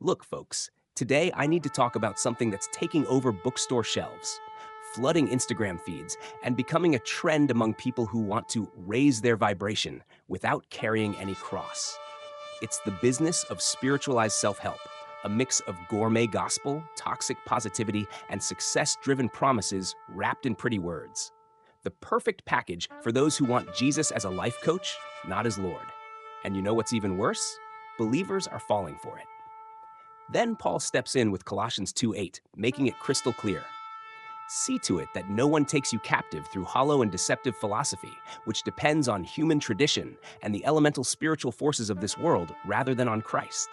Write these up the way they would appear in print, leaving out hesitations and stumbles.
Look, folks, today I need to talk about something that's taking over bookstore shelves, flooding Instagram feeds, and becoming a trend among people who want to raise their vibration without carrying any cross. It's the business of spiritualized self help, a mix of gourmet gospel, toxic positivity, and success driven promises wrapped in pretty words. The perfect package for those who want Jesus as a life coach, not as Lord. And you know what's even worse? Believers are falling for it. Then Paul steps in with Colossians 2:8, making it crystal clear. See to it that no one takes you captive through hollow and deceptive philosophy, which depends on human tradition and the elemental spiritual forces of this world rather than on Christ.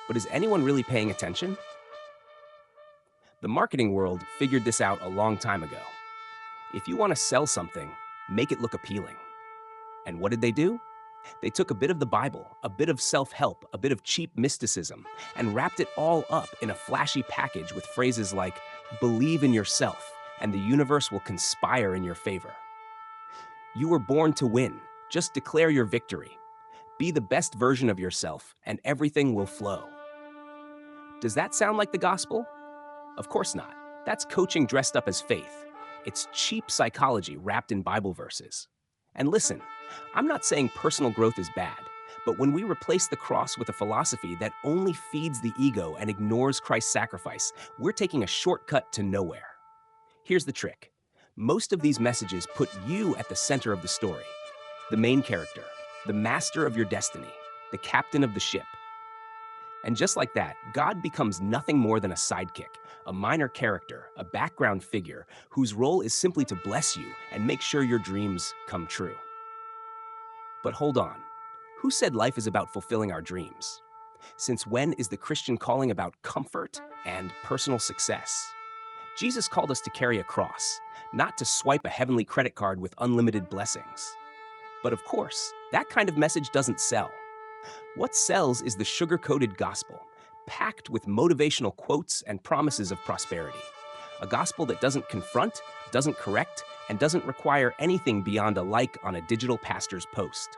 But is anyone really paying attention? The marketing world figured this out a long time ago. If you want to sell something, make it look appealing. And what did they do? They took a bit of the Bible, a bit of self help, a bit of cheap mysticism, and wrapped it all up in a flashy package with phrases like, believe in yourself, and the universe will conspire in your favor. You were born to win. Just declare your victory. Be the best version of yourself, and everything will flow. Does that sound like the gospel? Of course not. That's coaching dressed up as faith. It's cheap psychology wrapped in Bible verses. And listen, I'm not saying personal growth is bad, but when we replace the cross with a philosophy that only feeds the ego and ignores Christ's sacrifice, we're taking a shortcut to nowhere. Here's the trick. Most of these messages put you at the center of the story, the main character, the master of your destiny, the captain of the ship. And just like that, God becomes nothing more than a sidekick, a minor character, a background figure whose role is simply to bless you and make sure your dreams come true. But hold on. Who said life is about fulfilling our dreams? Since when is the Christian calling about comfort and personal success? Jesus called us to carry a cross, not to swipe a heavenly credit card with unlimited blessings. But of course, that kind of message doesn't sell. What sells is the sugar-coated gospel, packed with motivational quotes and promises of prosperity. A gospel that doesn't confront, doesn't correct, and doesn't require anything beyond a like on a digital pastor's post.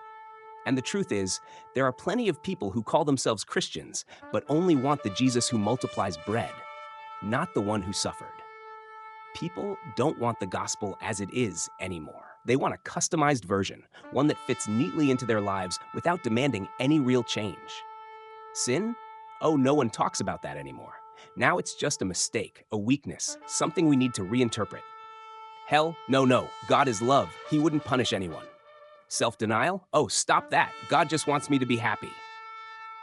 And the truth is, there are plenty of people who call themselves Christians, but only want the Jesus who multiplies bread, not the one who suffered. People don't want the gospel as it is anymore. They want a customized version, one that fits neatly into their lives without demanding any real change. Sin? Oh, no one talks about that anymore. Now it's just a mistake, a weakness, something we need to reinterpret. Hell? No, no. God is love. He wouldn't punish anyone. Self-denial? Oh, stop that. God just wants me to be happy.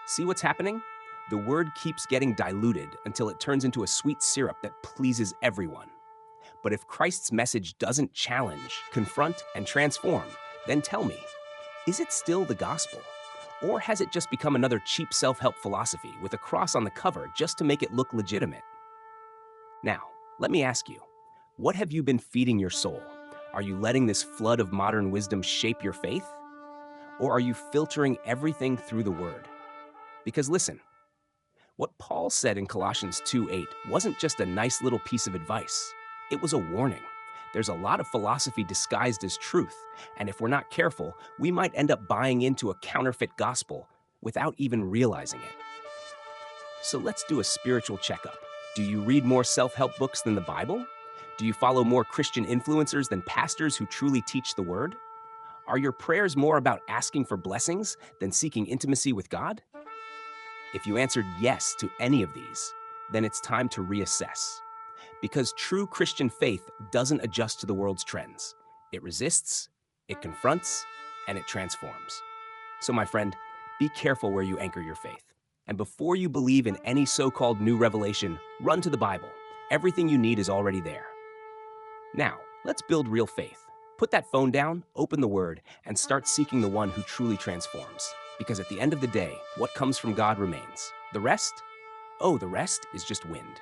See what's happening? The word keeps getting diluted until it turns into a sweet syrup that pleases everyone. But if Christ's message doesn't challenge, confront, and transform, then tell me, is it still the gospel? Or has it just become another cheap self-help philosophy with a cross on the cover just to make it look legitimate? Now, let me ask you, what have you been feeding your soul? Are you letting this flood of modern wisdom shape your faith? Or are you filtering everything through the word? Because listen, what Paul said in Colossians 2:8 wasn't just a nice little piece of advice. It was a warning. There's a lot of philosophy disguised as truth, and if we're not careful, we might end up buying into a counterfeit gospel without even realizing it. So let's do a spiritual checkup. Do you read more self-help books than the Bible? Do you follow more Christian influencers than pastors who truly teach the word? Are your prayers more about asking for blessings than seeking intimacy with God? If you answered yes to any of these, then it's time to reassess. Because true Christian faith doesn't adjust to the world's trends. It resists, it confronts, and it transforms. So my friend, be careful where you anchor your faith. And before you believe in any so-called new revelation, run to the Bible. Everything you need is already there. Now, let's build real faith. Put that phone down, open the Word, and start seeking the one who truly transforms. Because at the end of the day, what comes from God remains. The rest? Oh, the rest is just wind.